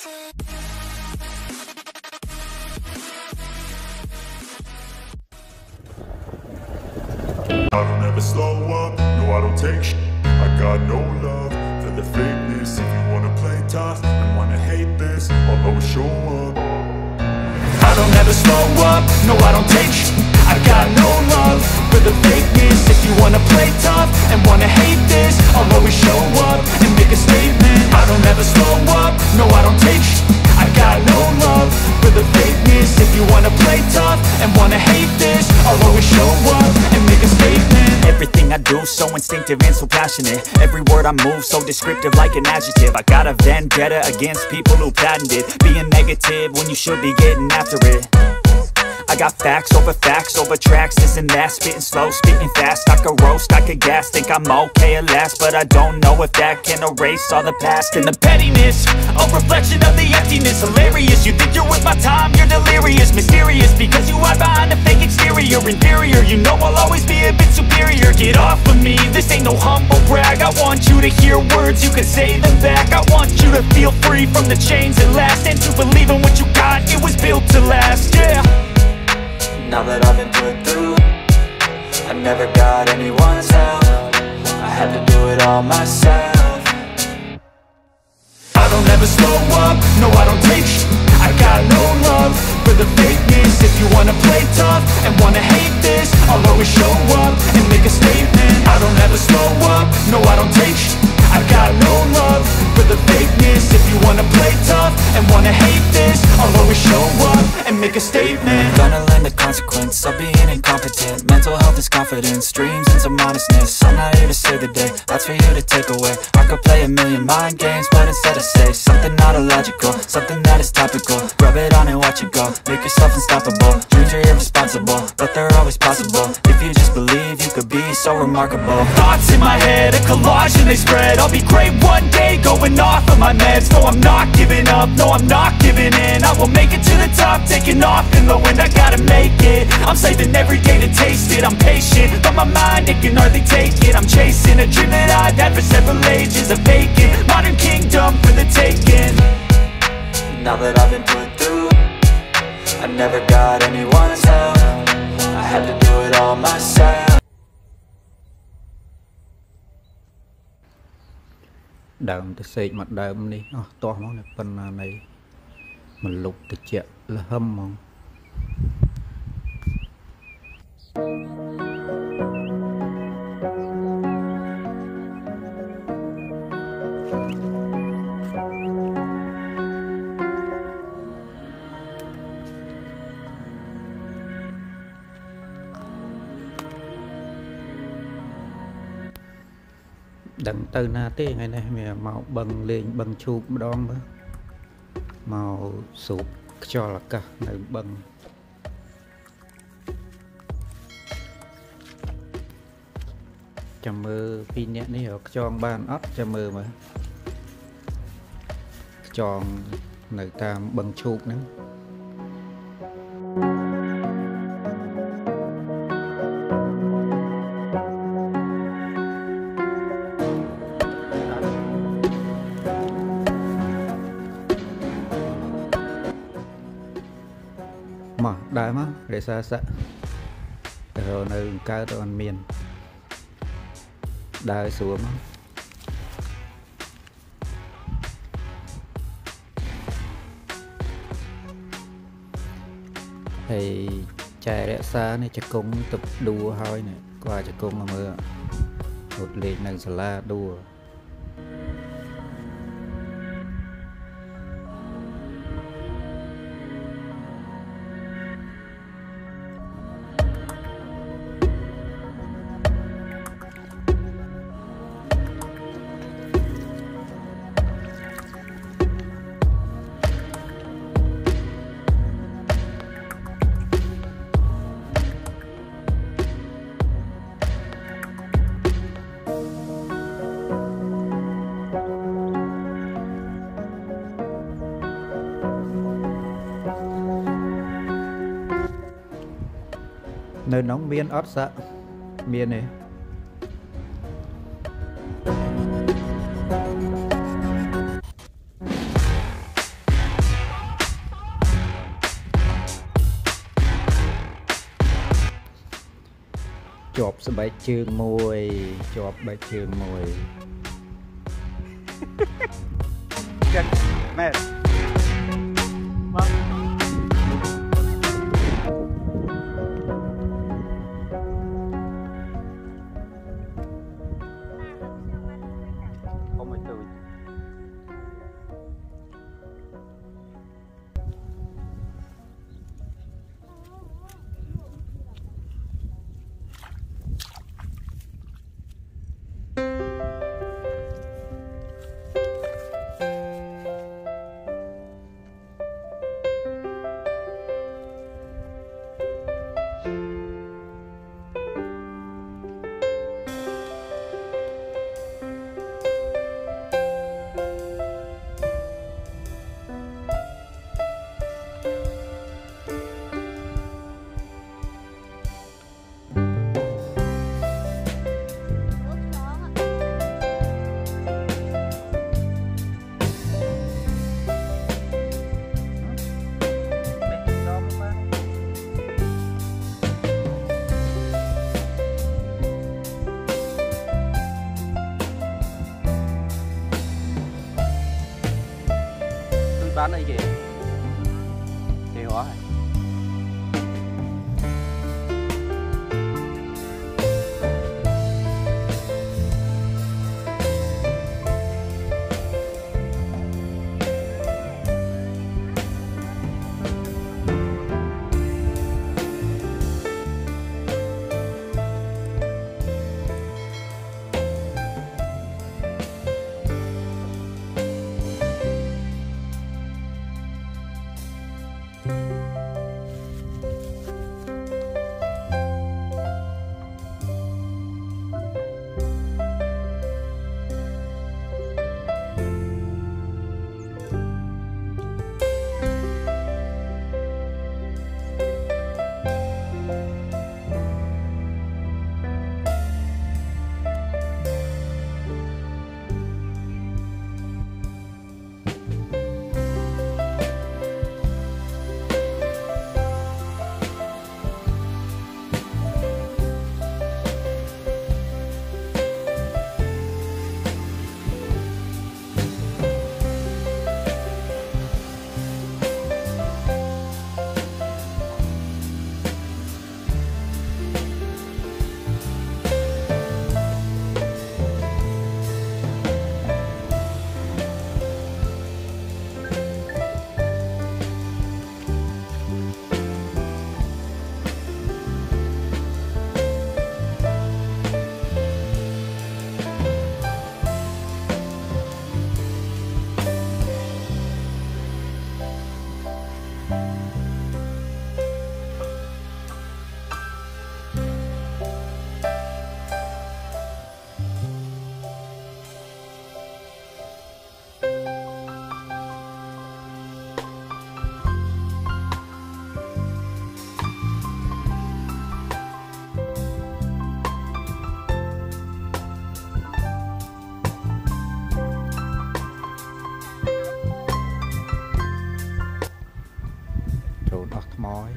I don't ever slow up, no I don't take shit. I got no love for the fakeness. If you wanna play tough and wanna hate this, I'll always show up. I don't ever slow up, no I don't take shit. I got no love for the fakeness. If you wanna play tough and wanna hate this, I'll always show up and make a statement. I don't ever slow up, no I don't take shit. I got no love for the fakeness. If you wanna play tough and wanna hate this, I'll always show up and make a statement. Everything I do so instinctive and so passionate. Every word I move so descriptive like an adjective. I got a vendetta against people who patented being negative when you should be getting after it. I got facts over tracks, this and that. Spitting slow, spitting fast. I could roast, I could gas. Think I'm okay at last, but I don't know if that can erase all the past. And the pettiness, a reflection of the emptiness. Hilarious, you think you're worth my time, you're delirious. Mysterious, because you hide behind a fake exterior. Inferior, you know I'll always be a bit superior. Get off of me, this ain't no humble brag. I want you to hear words, you can say them back. I want you to feel free from the chains that last, and to believe in what you got, it was built to last, yeah. Now that I've been put through, I never got anyone's help. I had to do it all myself. I don't ever slow up, no I don't take shit. I got no love for the fakeness. If you wanna play tough and wanna hate this, I'll always show up and make a statement. I don't ever slow up, no I don't take shit. I got no love for the fakeness. If you wanna play tough and wanna hate this, I'll always show up and make a statement. Gonna learn the consequence of being incompetent. Mental health is confidence, dreams and some honestness. I'm not here to save the day, that's for you to take away. I could play a million mind games, but instead I say something not illogical, something that is topical. Rub it on and watch it go, make yourself unstoppable. Dreams are irresponsible, but they're always possible. If you just believe, you could be so remarkable. Thoughts in my head, a collage and they spread. I'll be great one day, going off of my meds. No, I'm not giving up, no, I'm not giving in. I will make it to the top, taking off in the wind. I gotta make it, I'm saving every day to taste it. I'm patient, but my mind, it can hardly take it. I'm chasing a dream that I've had for several ages. A vacant, modern kingdom for the taking. Now that I've been put through, I never got anyone's help. I had to do it all myself. ដើមទៅសេកមកដើមនេះអស់តោះមកប៉ុណ្ណានៃមិនលុកតិចលហឹមហ្មង đừng từ na thế ngày này mẹ màu bần lên bần chụp đón mới màu sụp cho là cả nơi bần chầm mơ pin nhẹ này ở cho bàn ấp chầm mơ mà chọn nơi ta bần chụp nữa đại mà để xa xa rồi nơi cao toàn miền đại xuống thì chạy rẽ xa này chắc cũng tập đua thôi này qua chắc cũng là mưa một liền này sẽ là đua nơi nóng miên ót sợ miên này chọp sẽ bạch chương môi chọp bạch chương môi mẹ không phải tôi bán đây kìa thì hóa này mỏi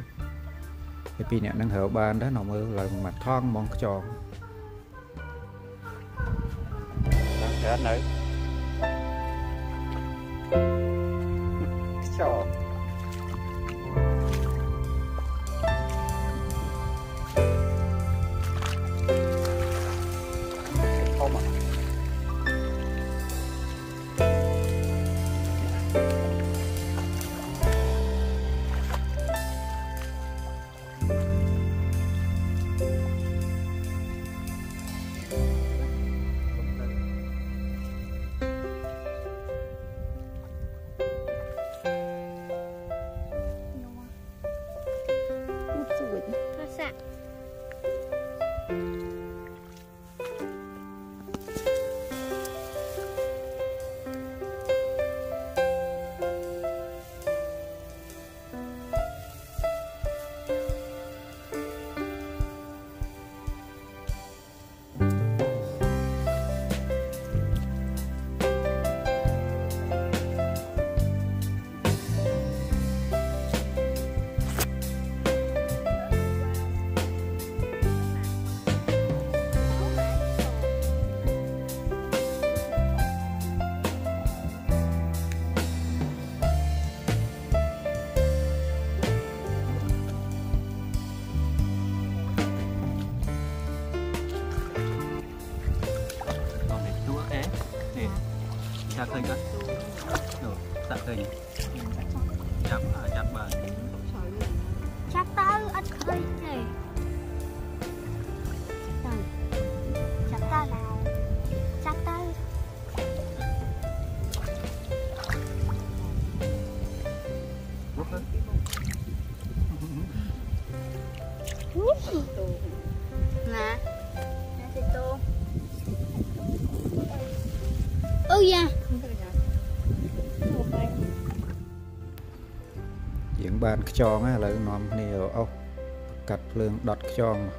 thì pi nè năng hở ban đó nó mơ là mặt thon mong tròn đó nữa cho không à chặt khơi cơ rồi chặt khơi chặt chặt bờ chặt tao ăn khơi này chặt tao chặt tao nè thì tô da diễn bàn tròn á là nòm nhiều ốc cắt lương đọt tròn